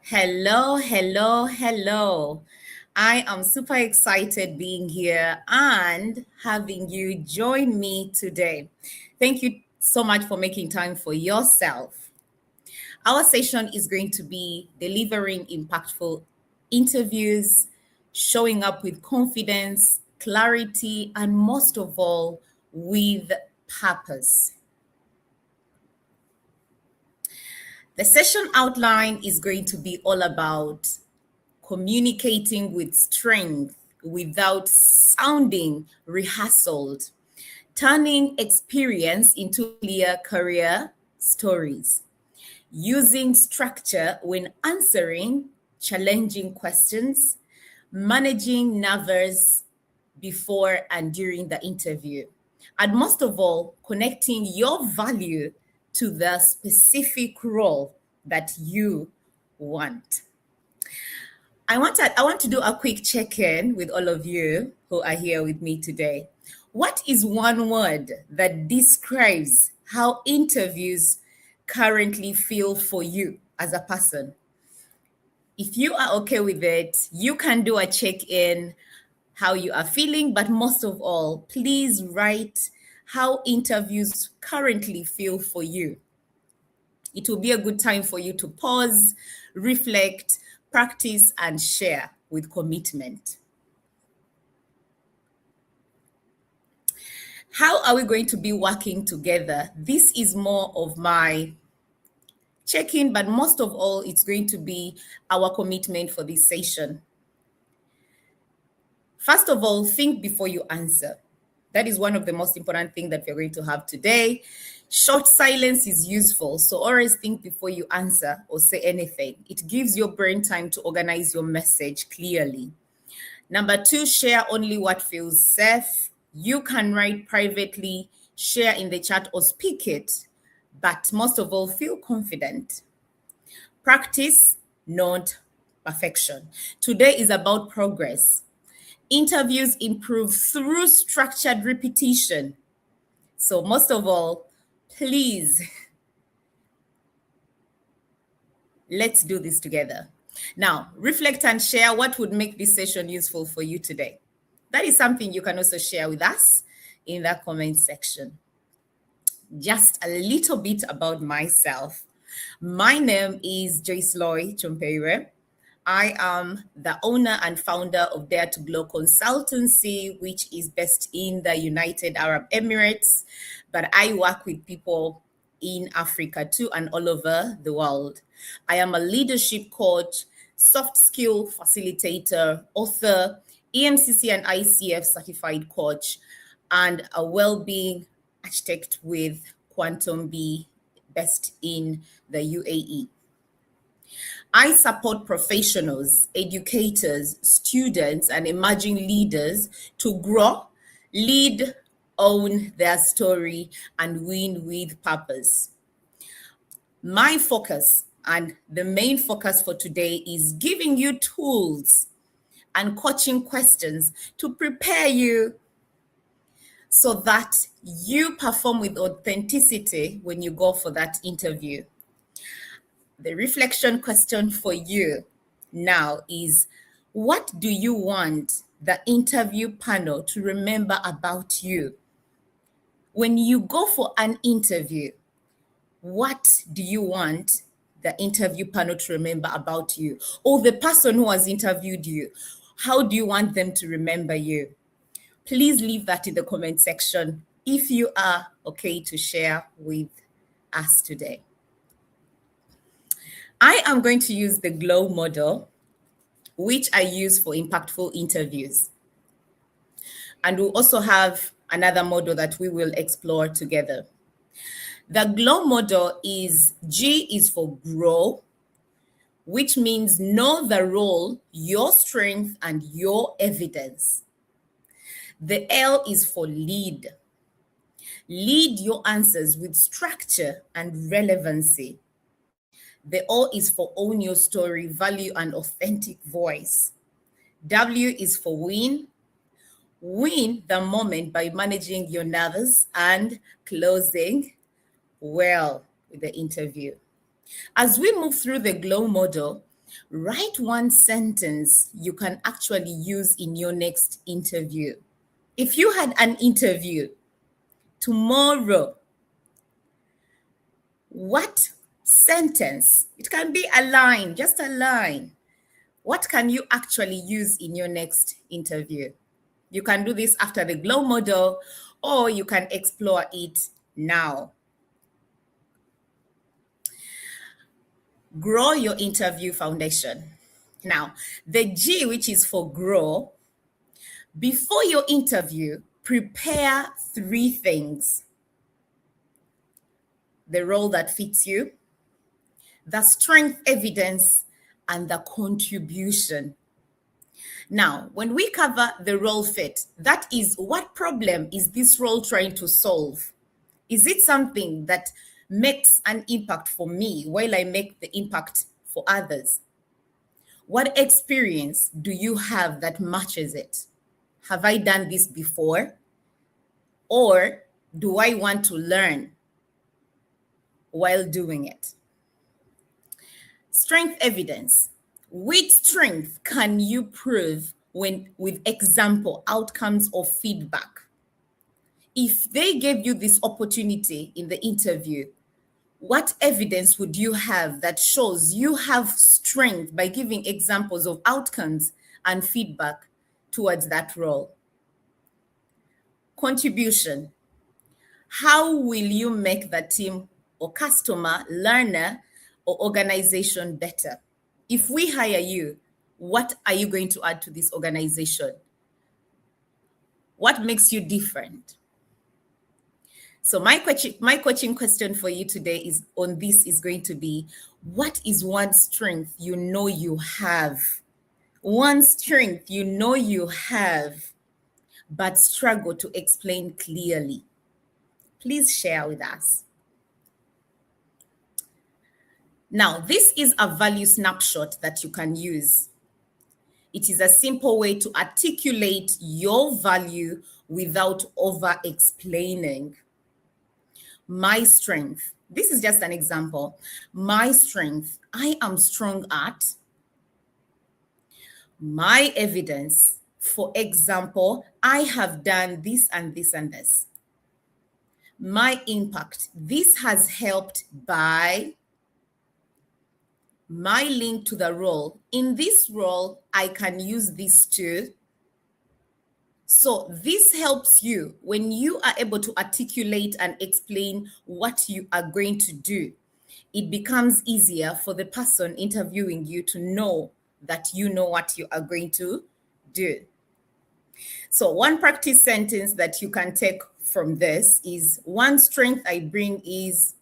Hello, hello, hello. I am super excited being here and having you join me today. Thank you so much for making time for yourself. Our session is going to be delivering impactful interviews, showing up with confidence, clarity, and most of all, with purpose. The session outline is going to be all about communicating with strength without sounding rehearsed, turning experience into clear career stories, using structure when answering challenging questions, managing nerves before and during the interview, and most of all, connecting your value to the specific role that you want. I want to do a quick check-in with all of you who are here with me today. What is one word that describes how interviews currently feel for you as a person? If you are okay with it, you can do a check-in how you are feeling, but most of all, please write how interviews currently feel for you. It will be a good time for you to pause, reflect, practice, and share with commitment. How are we going to be working together? This is more of my check-in, but most of all, it's going to be our commitment for this session. First of all, think before you answer. That is one of the most important things that we're going to have today. Short silence is useful, so always think before you answer or say anything. It gives your brain time to organize your message clearly. Number two, share only what feels safe. You can write privately, share in the chat, or speak it, but most of all, feel confident. Practice, not perfection. Today is about progress. Interviews improve through structured repetition. So most of all, please, let's do this together. Now, reflect and share what would make this session useful for you today. That is something you can also share with us in the comment section. Just a little bit about myself. My name is Joyceloy Kyompire. I am the owner and founder of Dare to Glow Consultancy, which is based in the United Arab Emirates, but I work with people in Africa too and all over the world. I am a leadership coach, soft skill facilitator, author, EMCC and ICF certified coach, and a well-being architect with Quantum B based in the UAE. I support professionals, educators, students, and emerging leaders to grow, lead, own their story, and win with purpose. My focus and the main focus for today is giving you tools and coaching questions to prepare you so that you perform with authenticity when you go for that interview. The reflection question for you now is, what do you want the interview panel to remember about you? When you go for an interview, what do you want the interview panel to remember about you? Or the person who has interviewed you, how do you want them to remember you? Please leave that in the comment section if you are okay to share with us today. I am going to use the GLOW model, which I use for impactful interviews. And we'll also have another model that we will explore together. The GLOW model is G is for grow, which means know the role, your strength, and your evidence. The L is for lead. Lead your answers with structure and relevancy. The O is for own your story, value, and authentic voice. W is for win. Win the moment by managing your nerves and closing well with the interview. As we move through the GLOW model, write one sentence you can actually use in your next interview. If you had an interview tomorrow, what sentence, it can be a line, just a line, what can you actually use in your next interview? You can do this after the GLOW model, or you can explore it now. Grow your interview foundation. Now, the G, which is for grow, before your interview, prepare 3 things: the role that fits you, the strength evidence, and the contribution. Now, when we cover the role fit, that is, what problem is this role trying to solve? Is it something that makes an impact for me while I make the impact for others? What experience do you have that matches it? Have I done this before? Or do I want to learn while doing it? Strength evidence. Which strength can you prove when with example, outcomes, or feedback? If they gave you this opportunity in the interview, what evidence would you have that shows you have strength by giving examples of outcomes and feedback towards that role? Contribution. How will you make the team or customer, learner, or organization better? If we hire you, what are you going to add to this organization? What makes you different? So my coaching question for you today is going to be, what is one strength you know you have? One strength you know you have, but struggle to explain clearly. Please share with us. Now, this is a value snapshot that you can use. It is a simple way to articulate your value without over-explaining. My strength. This is just an example. My strength. I am strong at. My evidence. For example, I have done this and this and this. My impact. This has helped by. My link to the role. In this role, I can use this too. So this helps you when you are able to articulate and explain what you are going to do. It becomes easier for the person interviewing you to know that you know what you are going to do. So one practice sentence that you can take from this is, one strength I bring is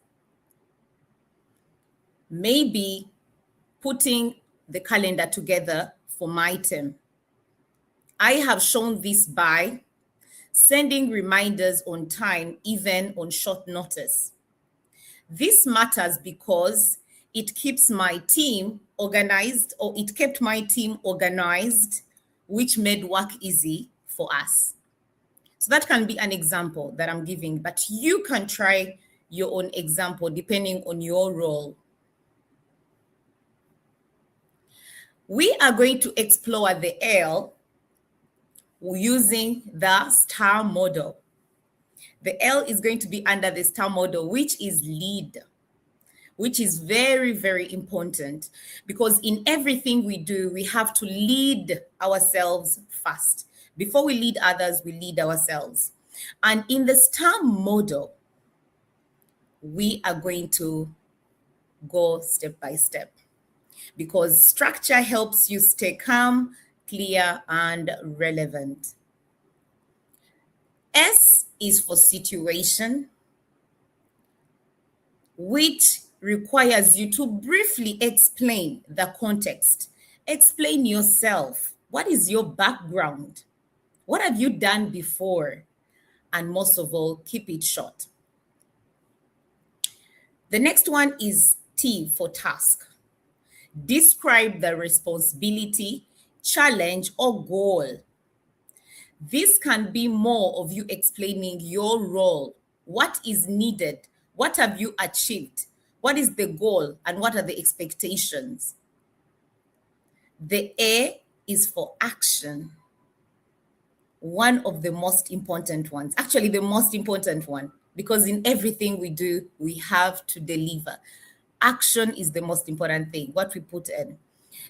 maybe putting the calendar together for my team. I have shown this by sending reminders on time, even on short notice. This matters because it keeps my team organized, or it kept my team organized, which made work easy for us. So that can be an example that I'm giving, but you can try your own example depending on your role. We are going to explore the L using the STAR model. The L is going to be under the STAR model, which is lead, which is very, very important, because in everything we do, we have to lead ourselves first. Before we lead others, we lead ourselves. And in the STAR model, we are going to go step by step, because structure helps you stay calm, clear, and relevant. S is for situation. which requires you to briefly explain the context. Explain yourself. What is your background? What have you done before? And most of all, keep it short. The next one is T for task. Describe the responsibility, challenge, or goal. This can be more of you explaining your role, what is needed, what have you achieved, what is the goal, and what are the expectations. The A is for action. One of the most important ones, actually the most important one, because in everything we do, we have to deliver. Action is the most important thing, what we put in.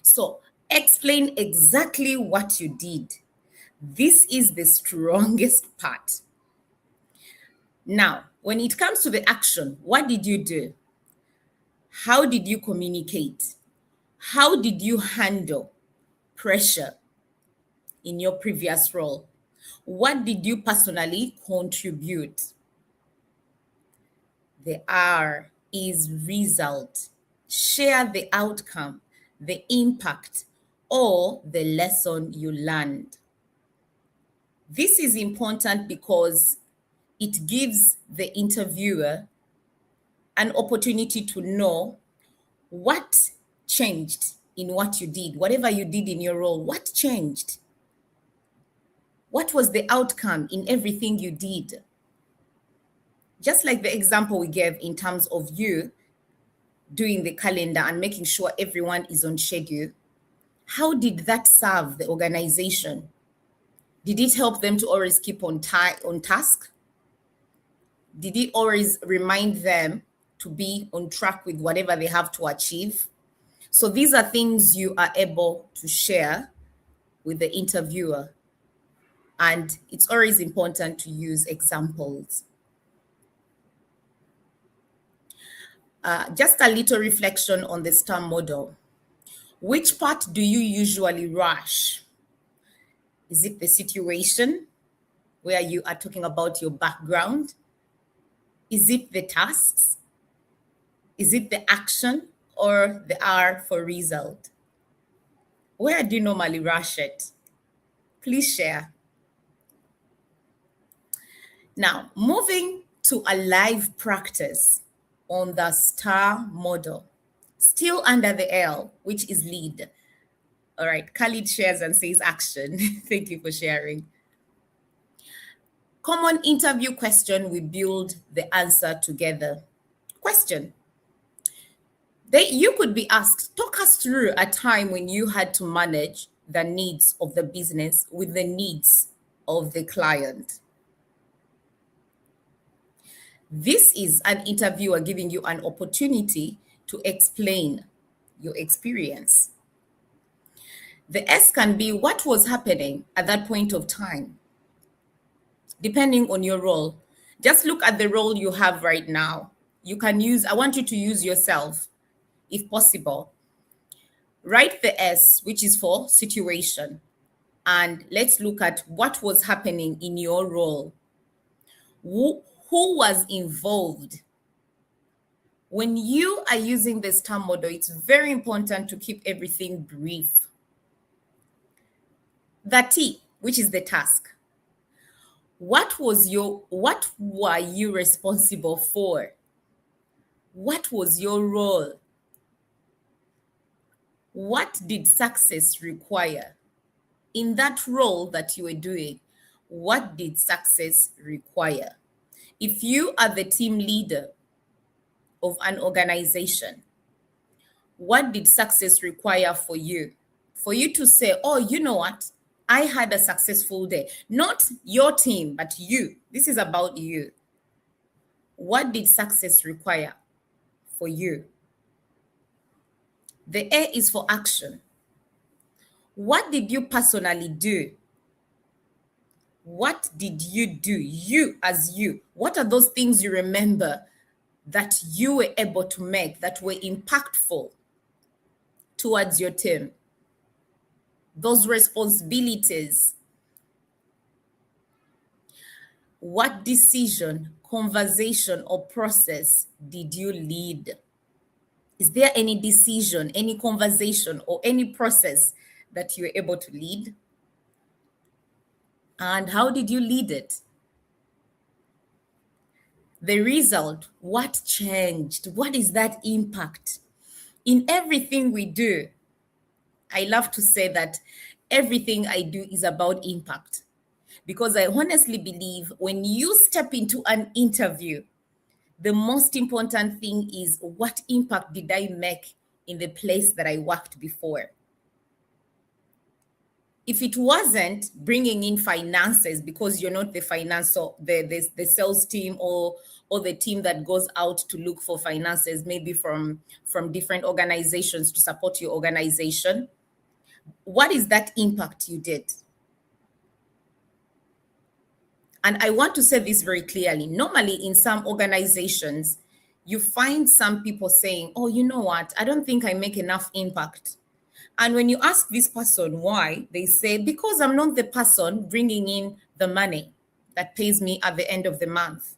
So explain exactly what you did. This is the strongest part. Now, when it comes to the action, what did you do? How did you communicate? How did you handle pressure in your previous role? What did you personally contribute? The R is result. Share the outcome, the impact, or the lesson you learned. This is important because it gives the interviewer an opportunity to know what changed in what you did, whatever you did in your role, what changed? What was the outcome in everything you did? Just like the example we gave in terms of you doing the calendar and making sure everyone is on schedule, how did that serve the organization? Did it help them to always keep on task? Did it always remind them to be on track with whatever they have to achieve? So these are things you are able to share with the interviewer. And it's always important to use examples. Just a little reflection on the STAR model. Which part do you usually rush? Is it the situation where you are talking about your background? Is it the tasks? Is it the action or the R for result? Where do you normally rush it? Please share. Now, moving to a live practice on the STAR model, still under the L, which is lead. All right, Khalid shares and says action. Thank you for sharing. Common interview question, we build the answer together. Question. You could be asked, talk us through a time when you had to manage the needs of the business with the needs of the client. This is an interviewer giving you an opportunity to explain your experience. The S can be what was happening at that point of time, depending on your role. Just look at the role you have right now. You can use, I want you to use yourself, if possible. Write the S, which is for situation. And let's look at what was happening in your role. Who was involved? When you are using the STAR model, it's very important to keep everything brief. The T, which is the task. What were you responsible for? What was your role? What did success require? In that role that you were doing, what did success require? If you are the team leader of an organization, what did success require for you? For you to say, oh, you know what? I had a successful day. Not your team, but you. This is about you. What did success require for you? The A is for action. What did you personally do? What did you do? You as you. What are those things you remember that you were able to make that were impactful towards your team? Those responsibilities. What decision, conversation, or process did you lead? Is there any decision, any conversation, or any process that you were able to lead? And how did you lead it? The result, what changed? What is that impact? In everything we do, I love to say that everything I do is about impact, because I honestly believe when you step into an interview, the most important thing is, what impact did I make in the place that I worked before? If it wasn't bringing in finances, because you're not the the sales team, or the team that goes out to look for finances, maybe from different organizations to support your organization, what is that impact you did? And I want to say this very clearly. Normally, in some organizations, you find some people saying, oh, you know what? I don't think I make enough impact. And when you ask this person why, they say, because I'm not the person bringing in the money that pays me at the end of the month.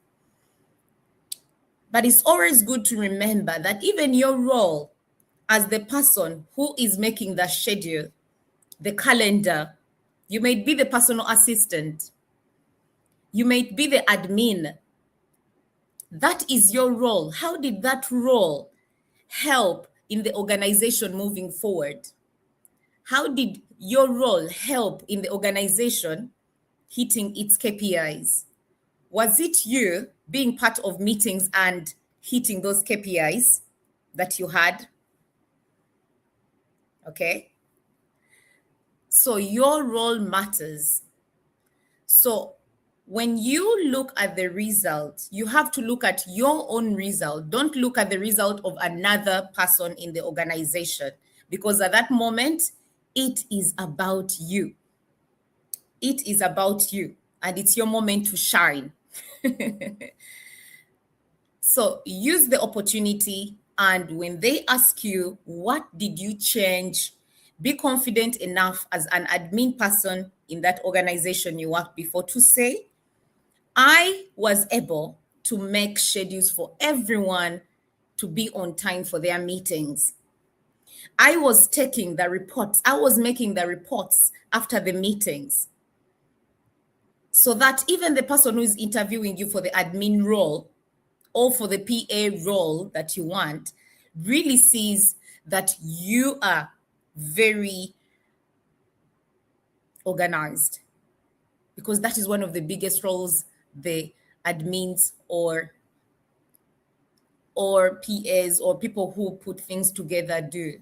But it's always good to remember that even your role as the person who is making the schedule, the calendar, you may be the personal assistant, you might be the admin. That is your role. How did that role help in the organization moving forward? How did your role help in the organization hitting its KPIs? Was it you being part of meetings and hitting those KPIs that you had? Okay. So your role matters. So when you look at the result, you have to look at your own result. Don't look at the result of another person in the organization, because at that moment, it is about you. It is about you, and it's your moment to shine. So use the opportunity, and when they ask you, what did you change? Be confident enough as an admin person in that organization you worked before to say, I was able to make schedules for everyone to be on time for their meetings. I was taking the reports. I was making the reports after the meetings, so that even the person who is interviewing you for the admin role or for the PA role that you want really sees that you are very organized, because that is one of the biggest roles the admins or PAs or people who put things together do.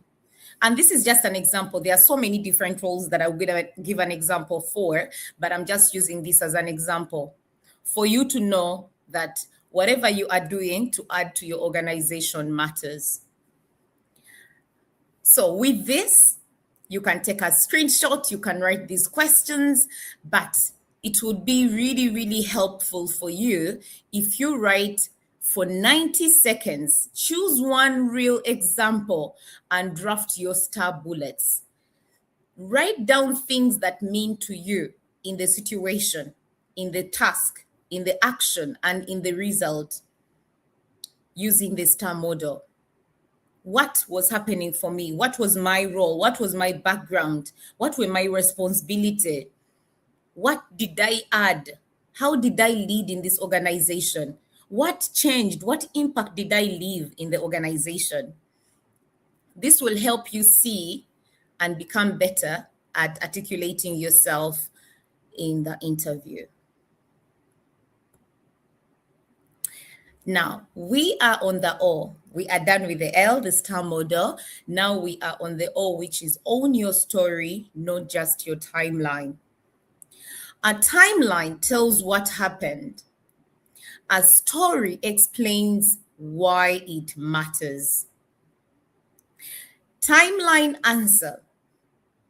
And this is just an example. There are so many different roles that I'm going to give an example for, but I'm just using this as an example for you to know that whatever you are doing to add to your organization matters. So with this, you can take a screenshot, you can write these questions, but it would be really, really helpful for you if you write for 90 seconds, choose one real example and draft your star bullets. Write down things that mean to you in the situation, in the task, in the action, and in the result using the star model. What was happening for me? What was my role? What was my background? What were my responsibility? What did I add? How did I lead in this organization? What changed? What impact did I leave in the organization? This will help you see and become better at articulating yourself in the interview. Now, we are on the O. We are done with the L, the star model. Now we are on the O, which is own your story, not just your timeline. A timeline tells what happened. A story explains why it matters. Timeline answer.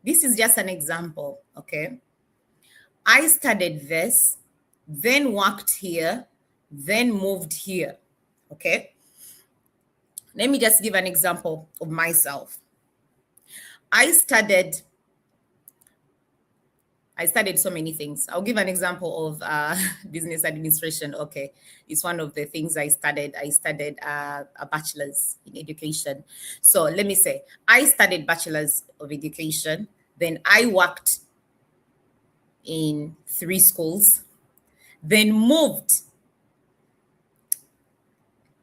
This is just an example, okay? I studied this, then worked here, then moved here, okay? Let me just give an example of myself. I studied I studied so many things. I'll give an example of business administration. Okay, it's one of the things I studied. I studied a bachelor's in education. So let me say, I studied bachelor's of education. Then I worked in 3 schools. Then moved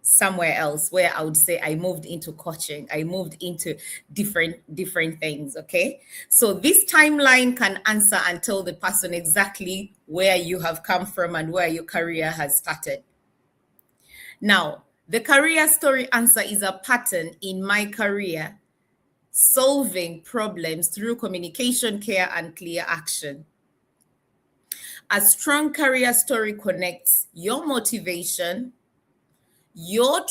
somewhere else where I would say I moved into coaching. I moved into different things. Okay. So this timeline can answer and tell the person exactly where you have come from and where your career has started. Now, the career story answer is a pattern in my career, solving problems through communication, care, and clear action. A strong career story connects your motivation, your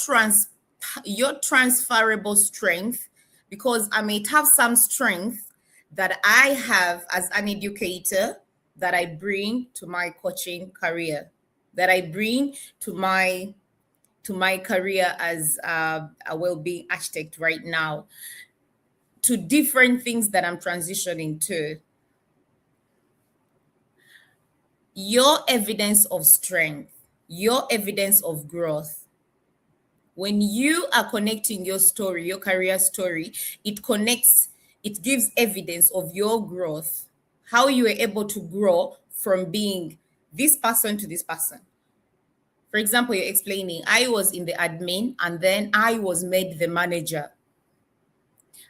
transferable strength, because I may have some strength that I have as an educator that I bring to my coaching career, that I bring to my career as a well-being architect right now, to different things that I'm transitioning to. Your evidence of strength, your evidence of growth. When you are connecting your story, your career story, it gives evidence of your growth, how you were able to grow from being this person to this person. For example, you're explaining, I was in the admin and then I was made the manager.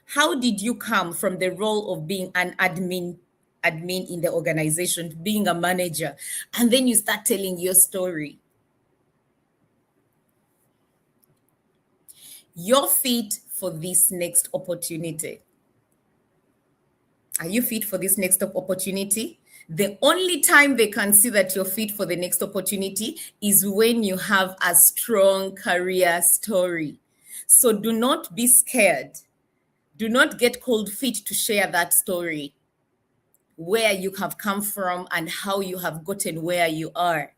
How did you come from the role of being an admin in the organization to being a manager? And then you start telling your story. You're fit for this next opportunity. Are you fit for this next opportunity? The only time they can see that you're fit for the next opportunity is when you have a strong career story. So do not be scared. Do not get cold feet to share that story, where you have come from and how you have gotten where you are.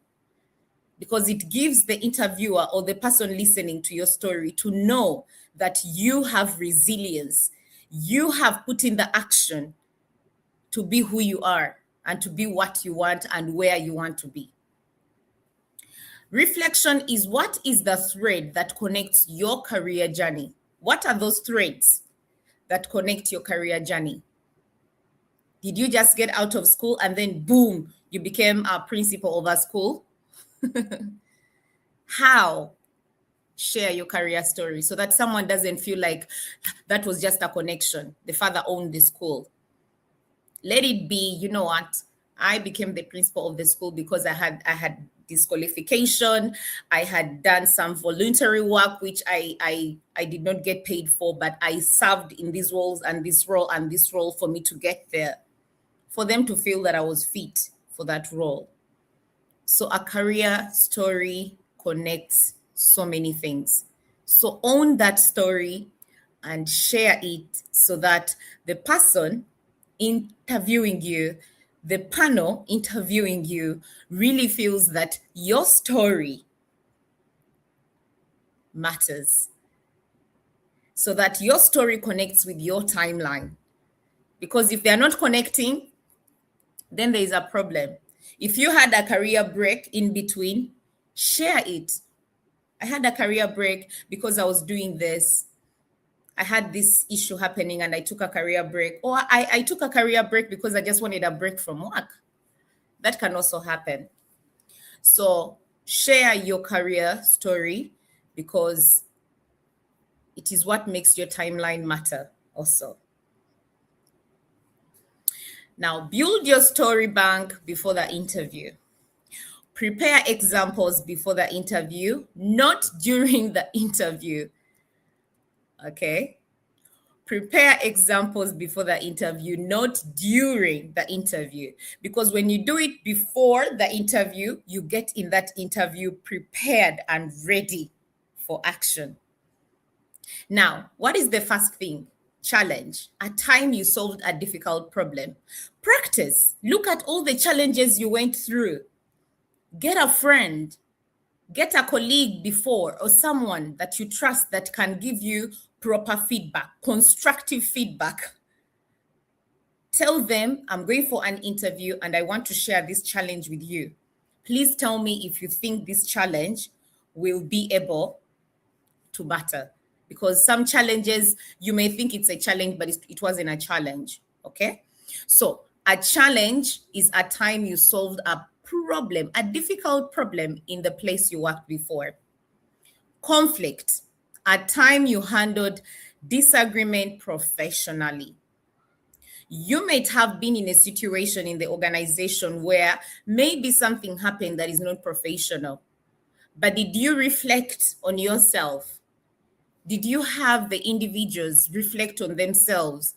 Because it gives the interviewer or the person listening to your story to know that you have resilience. You have put in the action to be who you are and to be what you want and where you want to be. Reflection is, what is the thread that connects your career journey? What are those threads that connect your career journey? Did you just get out of school and then boom, you became a principal of a school? How? Share your career story so that someone doesn't feel like that was just a connection. The father owned the school. Let it be, you know what? I became the principal of the school because I had disqualification. I had done some voluntary work, which I did not get paid for, but I served in these roles and this role and this role for me to get there, for them to feel that I was fit for that role. So a career story connects so many things. So own that story and share it so that the person interviewing you, the panel interviewing you, really feels that your story matters. So that your story connects with your timeline. Because if they're not connecting, then there is a problem. If you had a career break in between, share it. I had a career break because I was doing this. I had this issue happening and I took a career break. Or I took a career break because I just wanted a break from work. That can also happen. So share your career story because it is what makes your timeline matter also. Now, build your story bank before the interview. Prepare examples before the interview, not during the interview. Okay? Prepare examples before the interview, not during the interview. Because when you do it before the interview, you get in that interview prepared and ready for action. Now, what is the first thing? Challenge. A time you solved a difficult problem. Practice. Look at all the challenges you went through. Get a friend, get a colleague before, or someone that you trust that can give you proper feedback, constructive feedback. Tell them, I'm going for an interview and I want to share this challenge with you. Please tell me if you think this challenge will be able to matter. Because some challenges, you may think it's a challenge, but it wasn't a challenge. Okay? So a challenge is a time you solved a problem, a difficult problem in the place you worked before. Conflict, a time you handled disagreement professionally. You might have been in a situation in the organization where maybe something happened that is not professional. But did you reflect on yourself? Did you have the individuals reflect on themselves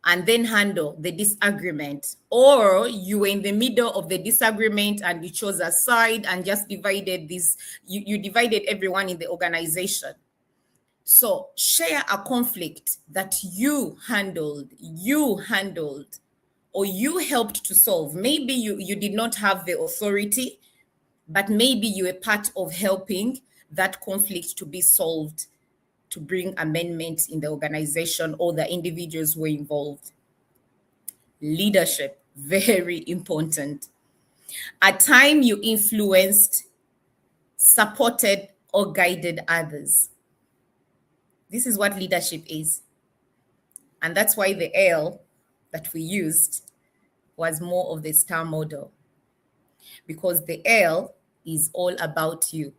and then handle the disagreement? Or you were in the middle of the disagreement and you chose a side and just divided this, you divided everyone in the organization. So share a conflict that you handled, or you helped to solve. Maybe you did not have the authority, but maybe you were part of helping that conflict to be solved, to bring amendments in the organization or the individuals who were involved. Leadership, very important. A time you influenced, supported, or guided others. This is what leadership is. And that's why the L that we used was more of the star model, because the L is all about you.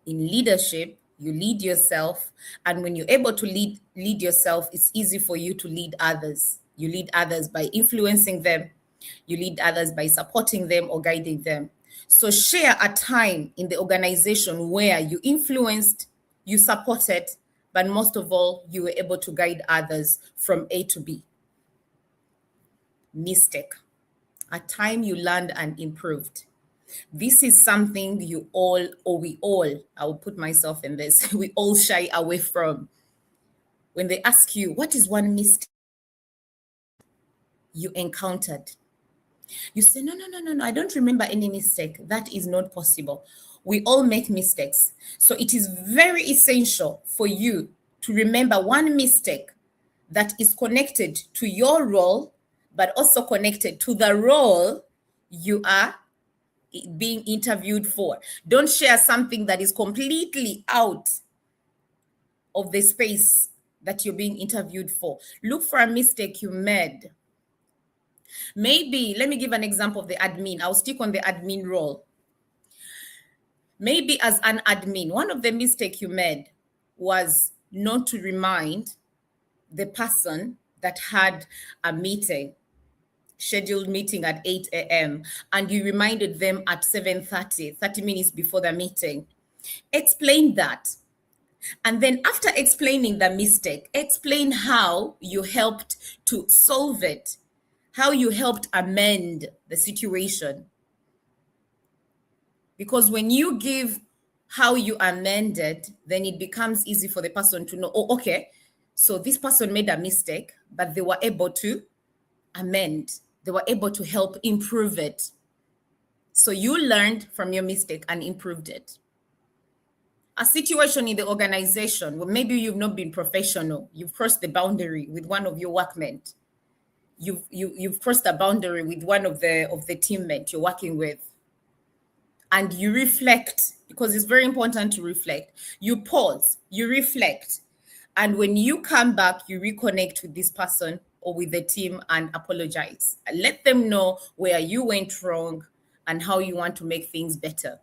In leadership, you lead yourself, and when you're able to lead yourself, it's easy for you to lead others. You lead others by influencing them. You lead others by supporting them or guiding them. So share a time in the organization where you influenced, you supported, but most of all, you were able to guide others from A to B. Mistake, a time you learned and improved. This is something you all, or we all, I will put myself in this, we all shy away from. When they ask you, what is one mistake you encountered? You say, no, I don't remember any mistake. That is not possible. We all make mistakes. So it is very essential for you to remember one mistake that is connected to your role, but also connected to the role you are being interviewed for. Don't share something that is completely out of the space that you're being interviewed for. Look for a mistake you made. Maybe, let me give an example of the admin. I'll stick on the admin role. Maybe as an admin, one of the mistakes you made was not to remind the person that had a meeting, scheduled meeting at 8 a.m. and you reminded them at 7:30, 30 minutes before the meeting. Explain that. And then after explaining the mistake, explain how you helped to solve it, how you helped amend the situation. Because when you give how you amended, then it becomes easy for the person to know, oh, okay, so this person made a mistake, but they were able to amend. They were able to help improve it. So you learned from your mistake and improved it. A situation in the organization where maybe you've not been professional, you've crossed the boundary with one of your workmen. You've crossed a boundary with one of the teammates you're working with. And you reflect, because it's very important to reflect. You pause, you reflect. And when you come back, you reconnect with this person or with the team and apologize. Let them know where you went wrong and how you want to make things better.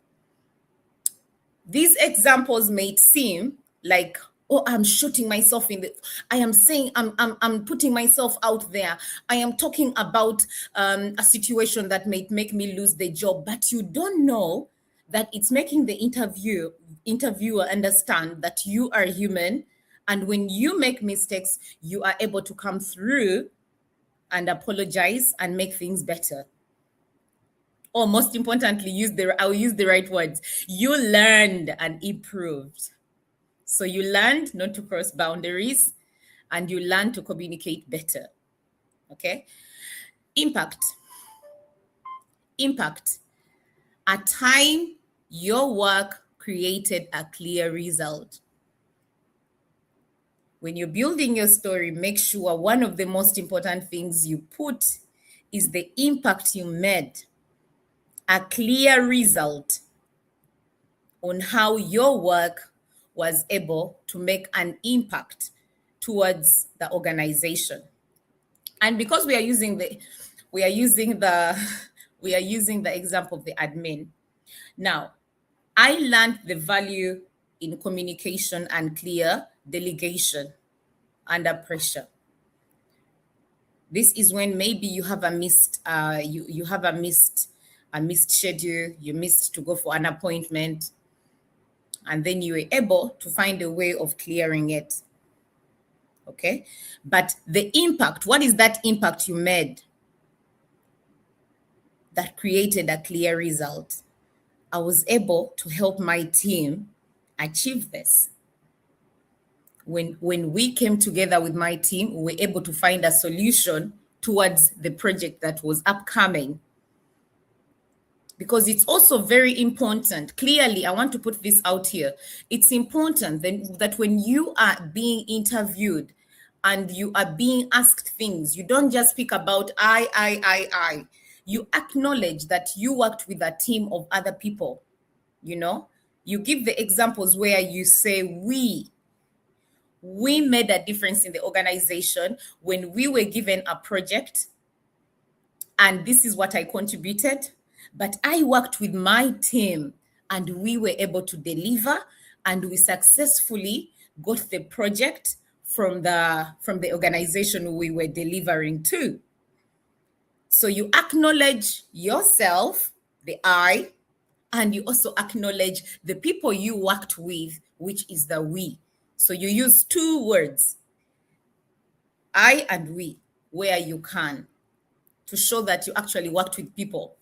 These examples may seem like, oh, I'm shooting myself in the, I am saying, I'm putting myself out there. I am talking about a situation that may make me lose the job, but you don't know that it's making the interviewer understand that you are human. And when you make mistakes, you are able to come through and apologize and make things better. Or most importantly, I'll use the right words. You learned and improved. So you learned not to cross boundaries and you learned to communicate better. Okay? Impact. A time your work created a clear result. When you're building your story, make sure one of the most important things you put is the impact you made, a clear result on how your work was able to make an impact towards the organization. And because we are using the we are using the we are using the example of the admin. Now, I learned the value in communication and clear delegation under pressure. This is when maybe you have a missed schedule, you missed to go for an appointment, and then you were able to find a way of clearing it. Okay? But the impact, what is that impact you made that created a clear result? I was able to help my team achieve this. When we came together with my team, we were able to find a solution towards the project that was upcoming. Because it's also very important. Clearly, I want to put this out here. It's important that when you are being interviewed and you are being asked things, you don't just speak about I. You acknowledge that you worked with a team of other people. You give the examples where you say we made a difference in the organization when we were given a project, and this is what I contributed. But I worked with my team and we were able to deliver, and we successfully got the project from the organization we were delivering to. So you acknowledge yourself, the I, and you also acknowledge the people you worked with, which is the we. So you use two words, I and we, where you can, to show that you actually worked with people,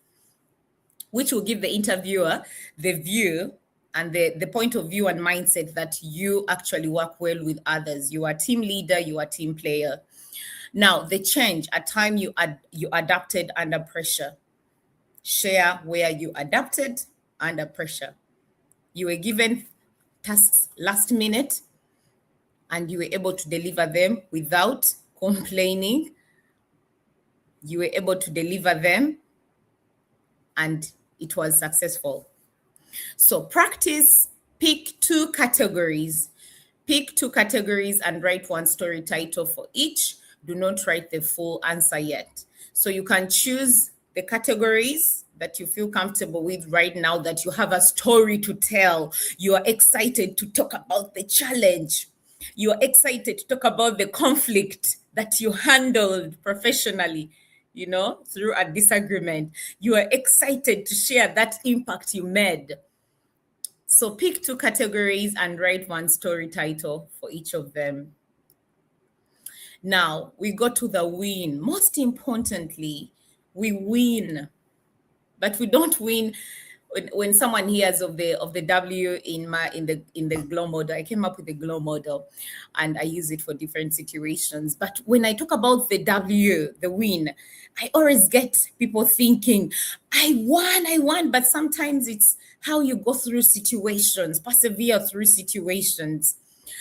which will give the interviewer the view and the point of view and mindset that you actually work well with others. You are a team leader, you are a team player. Now, the change, a time you adapted under pressure. Share where you adapted under pressure. You were given tasks last minute and you were able to deliver them without complaining. You were able to deliver them and it was successful. So practice, pick two categories and write one story title for each. Do not write the full answer yet. So you can choose the categories that you feel comfortable with right now, that you have a story to tell. You are excited to talk about the challenge. You are excited to talk about the conflict that you handled professionally, through a disagreement. You are excited to share that impact you made. So pick two categories and write one story title for each of them. Now we go to the win. Most importantly, we win, but we don't win. When someone hears of the W in the GLOW model, I came up with the GLOW model and I use it for different situations. But when I talk about the W, the win, I always get people thinking, I won. But sometimes it's how you go through situations, persevere through situations.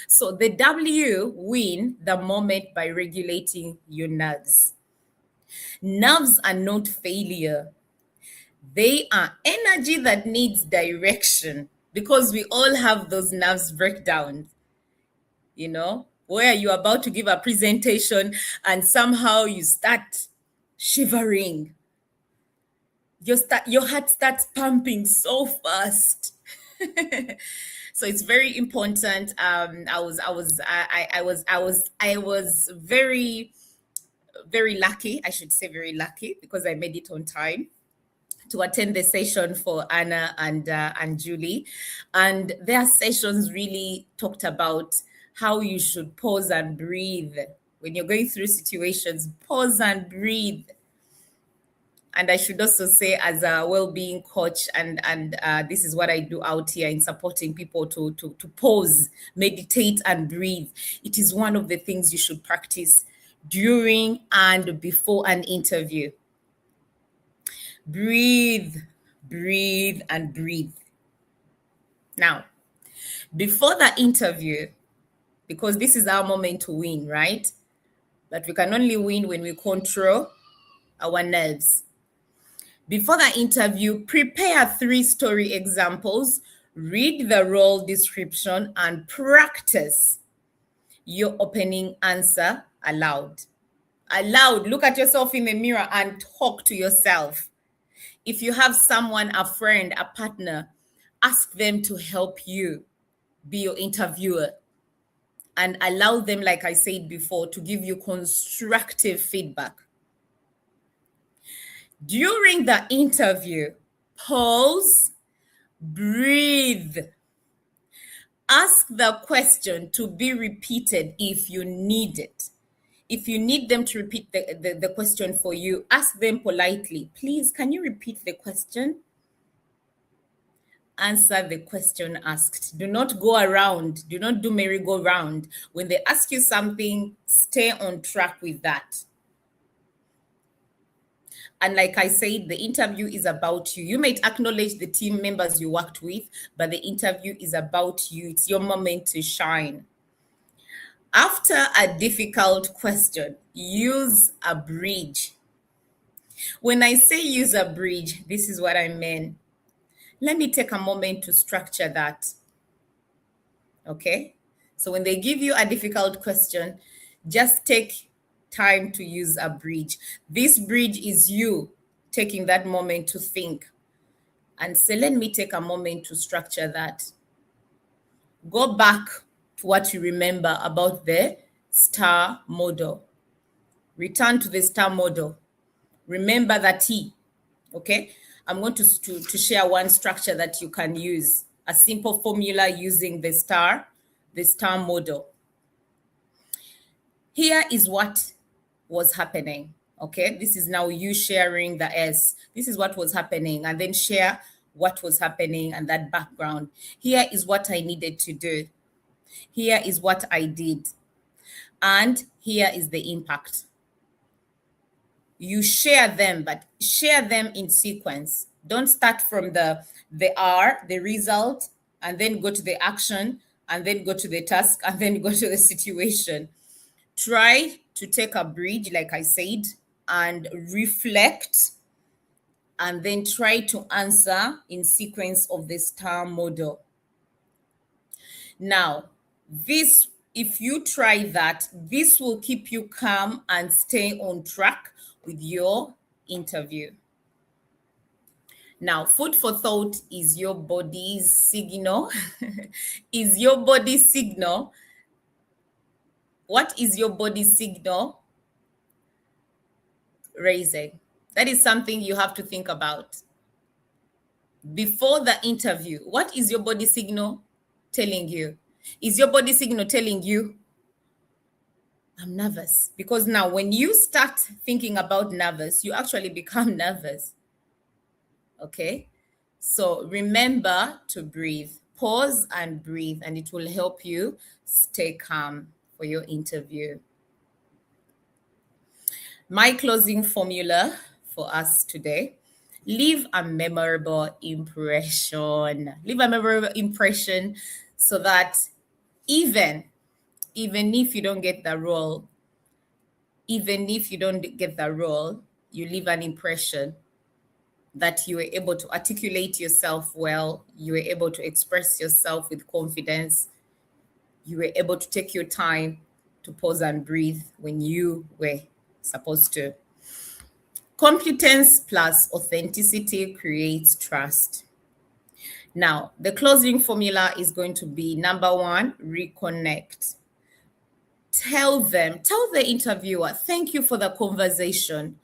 So the W, win the moment by regulating your nerves. Nerves are not failure. They are energy that needs direction, because we all have those nerves breakdowns, where you're about to give a presentation and somehow you start shivering. Your heart starts pumping so fast. So it's very important. I was very, very lucky. I should say very lucky, because I made it on time to attend the session for Anna and Julie. And their sessions really talked about how you should pause and breathe. When you're going through situations, pause and breathe. And I should also say, as a well-being coach, and this is what I do out here in supporting people to pause, meditate and breathe. It is one of the things you should practice during and before an interview. Breathe, and breathe. Now, before the interview, because this is our moment to win, right? But we can only win when we control our nerves. Before the interview, prepare 3 story examples, read the role description, and practice your opening answer aloud. Aloud, look at yourself in the mirror and talk to yourself. If you have someone, a friend, a partner, ask them to help you be your interviewer and allow them, like I said before, to give you constructive feedback. During the interview, pause, breathe. Ask the question to be repeated if you need it. If you need them to repeat the question for you, ask them politely, please, can you repeat the question? Answer the question asked. Do not go around. Do not do merry-go-round. When they ask you something, stay on track with that. And like I said, the interview is about you. You might acknowledge the team members you worked with, but the interview is about you. It's your moment to shine. After a difficult question, use a bridge. When I say use a bridge, this is what I mean. Let me take a moment to structure that. Okay? So when they give you a difficult question, just take time to use a bridge. This bridge is you taking that moment to think and say, let me take a moment to structure that. Go back to what you remember about the STAR model. Return to the STAR model. Remember the T. Okay? I'm going to share one structure that you can use, a simple formula using the STAR model. Here is what was happening. Okay, this is now you sharing the S. This is what was happening, and then share what was happening and that background. Here is what I needed to do. Here is what I did. And here is the impact. You share them, but share them in sequence. Don't start from the R, the result, and then go to the action, and then go to the task, and then go to the situation. Try to take a bridge, like I said, and reflect, and then try to answer in sequence of the STAR model. Now, this, if you try that, this will keep you calm and stay on track with your interview. Now, food for thought is your body's signal. Is your body signal? What is your body signal raising? That is something you have to think about. Before the interview, what is your body signal telling you? Is your body signal telling you, I'm nervous? Because now when you start thinking about nervous, you actually become nervous. Okay? So remember to breathe. Pause and breathe, and it will help you stay calm for your interview. My closing formula for us today: leave a memorable impression. Leave a memorable impression so that even if you don't get the role, you leave an impression that you were able to articulate yourself well, you were able to express yourself with confidence, you were able to take your time to pause and breathe when you were supposed to. Competence plus authenticity creates trust. Now, the closing formula is going to be number 1, reconnect. Tell the interviewer, thank you for the conversation.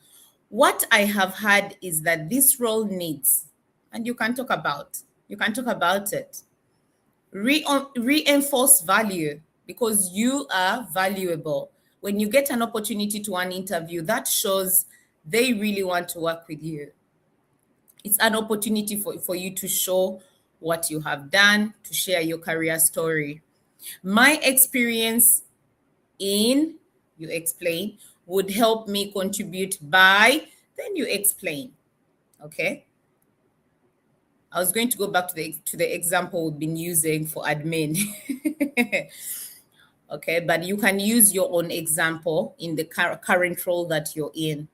What I have heard is that this role needs, and you can talk about it. Reinforce value, because you are valuable. When you get an opportunity to an interview, that shows they really want to work with you. It's an opportunity for you to show what you have done, to share your career story. My experience in, you explain, would help me contribute by, then you explain. Okay? I was going to go back to the example we've been using for admin. Okay, but you can use your own example in the current role that you're in.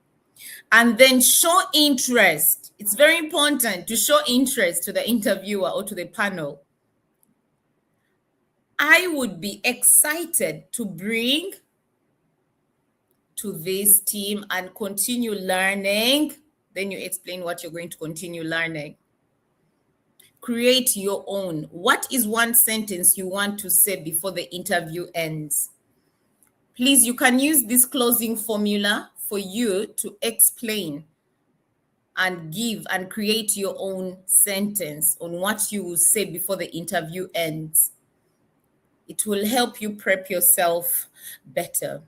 And then show interest. It's very important to show interest to the interviewer or to the panel. I would be excited to bring to this team and continue learning. Then you explain what you're going to continue learning. Create your own. What is one sentence you want to say before the interview ends? Please, you can use this closing formula for you to explain and give and create your own sentence on what you will say before the interview ends. It will help you prep yourself better.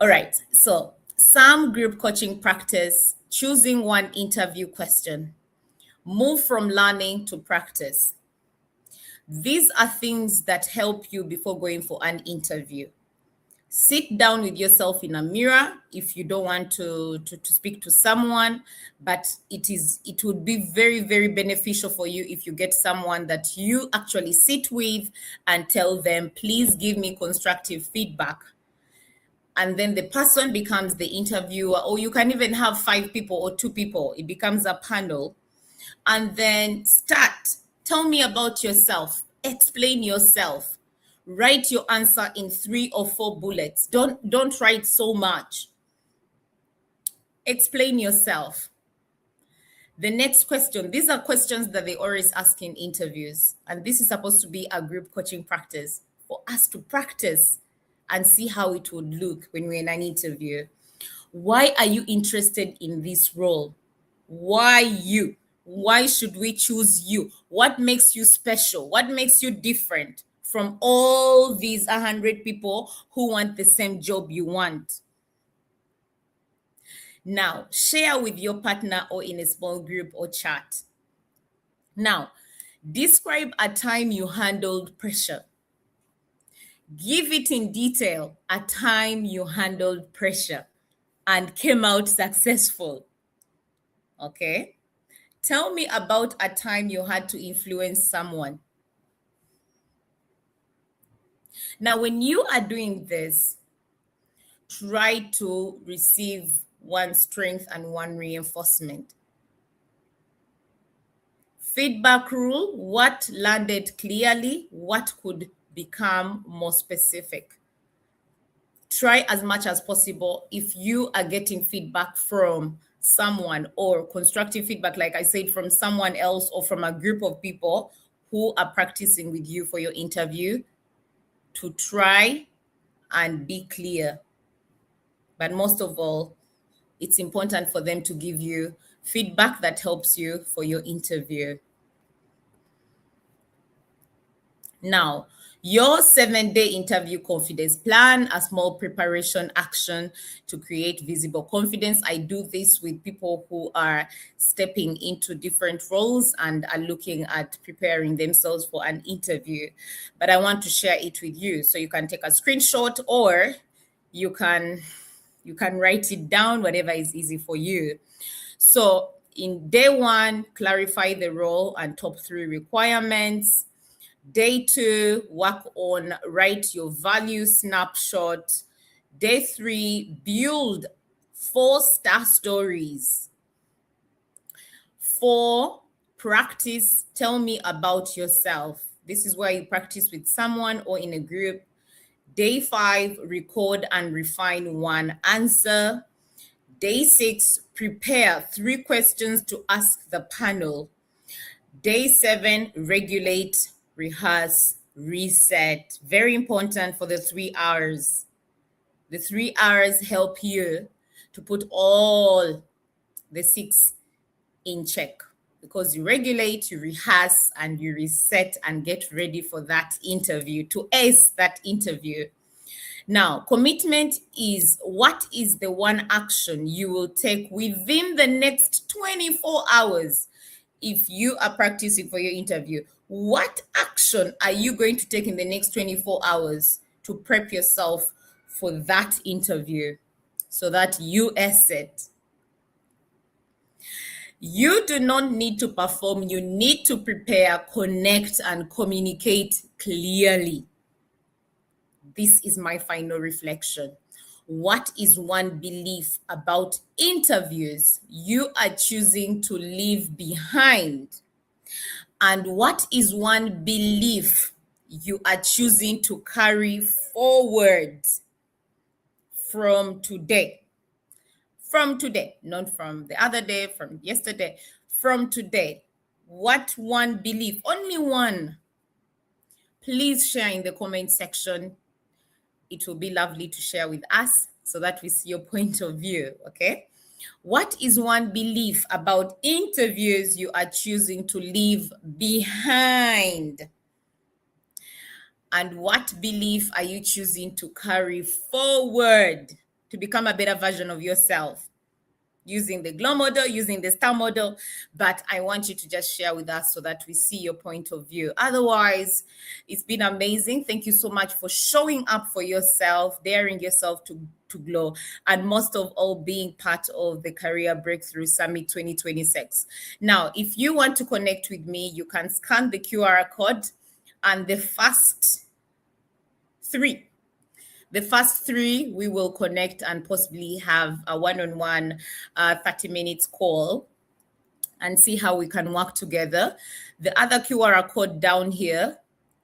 All right, so some group coaching practice, choosing one interview question, move from learning to practice. These are things that help you before going for an interview. Sit down with yourself in a mirror if you don't want to speak to someone, but it would be very, very beneficial for you if you get someone that you actually sit with and tell them, please give me constructive feedback. And then the person becomes the interviewer, or you can even have 5 people or 2 people. It becomes a panel. And then start. Tell me about yourself. Explain yourself. Write your answer in 3 or 4 bullets. Don't write so much. Explain yourself. The next question, these are questions that they always ask in interviews. And this is supposed to be a group coaching practice for us to practice and see how it would look when we're in an interview. Why are you interested in this role? Why you? Why should we choose you? What makes you special? What makes you different from all these 100 people who want the same job you want? Now, share with your partner or in a small group or chat. Now, describe a time you handled pressure. Give it in detail, a time you handled pressure and came out successful. Okay? Tell me about a time you had to influence someone. Now, when you are doing this, try to receive one strength and one reinforcement. Feedback rule, what landed clearly, what could become more specific. Try as much as possible if you are getting feedback from someone or constructive feedback, like I said, from someone else or from a group of people who are practicing with you for your interview, to try and be clear. But most of all, it's important for them to give you feedback that helps you for your interview. Now, your 7-day interview confidence plan, a small preparation action to create visible confidence. I do this with people who are stepping into different roles and are looking at preparing themselves for an interview. But I want to share it with you. So you can take a screenshot or you can write it down, whatever is easy for you. So in day 1, clarify the role and top 3 requirements. Day 2, work on write your value snapshot. Day 3, build 4-star stories. 4, practice, tell me about yourself. This is where you practice with someone or in a group. Day 5, record and refine one answer. Day 6, prepare 3 questions to ask the panel. Day 7, regulate, rehearse, reset. Very important for the 3 hours. The 3 hours help you to put all the 6 in check, because you regulate, you rehearse, and you reset and get ready for that interview, to ace that interview. Now, commitment is what is the one action you will take within the next 24 hours. If you are practicing for your interview, what action are you going to take in the next 24 hours to prep yourself for that interview so that you ace it? You do not need to perform. You need to prepare, connect, and communicate clearly. This is my final reflection. What is one belief about interviews you are choosing to leave behind? And what is one belief you are choosing to carry forward from today? From today, not from the other day, from yesterday, from today. What one belief, only one, please share in the comment section. It will be lovely to share with us so that we see your point of view, okay? What is one belief about interviews you are choosing to leave behind? And what belief are you choosing to carry forward to become a better version of yourself? Using the GLOW model, using the STAR model, but I want you to just share with us so that we see your point of view. Otherwise, it's been amazing. Thank you so much for showing up for yourself, daring yourself to glow, and most of all, being part of the Career Breakthrough Summit 2026. Now, if you want to connect with me, you can scan the QR code, and the first three, we will connect and possibly have a one-on-one 30 minutes call and see how we can work together. The other QR code down here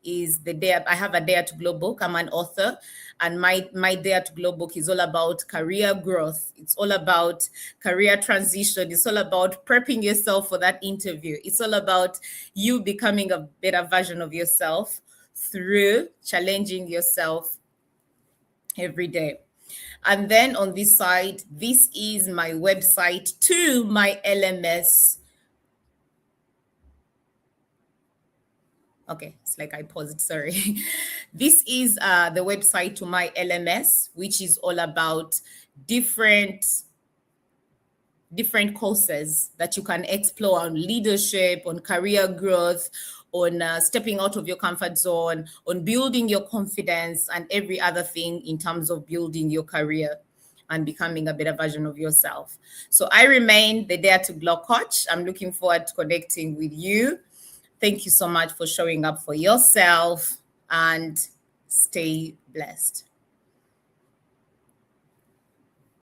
is the Dare. I have a Dare to Glow book. I'm an author, and my Dare to Glow book is all about career growth. It's all about career transition. It's all about prepping yourself for that interview. It's all about you becoming a better version of yourself through challenging yourself every day. And then on this side, this is my website to my LMS. Okay, it's like I paused, sorry. This is the website to my LMS, which is all about different courses that you can explore on leadership, on career growth, on stepping out of your comfort zone, on building your confidence, and every other thing in terms of building your career and becoming a better version of yourself. So I remain the Dare to Glow coach. I'm looking forward to connecting with you. Thank you so much for showing up for yourself, and stay blessed.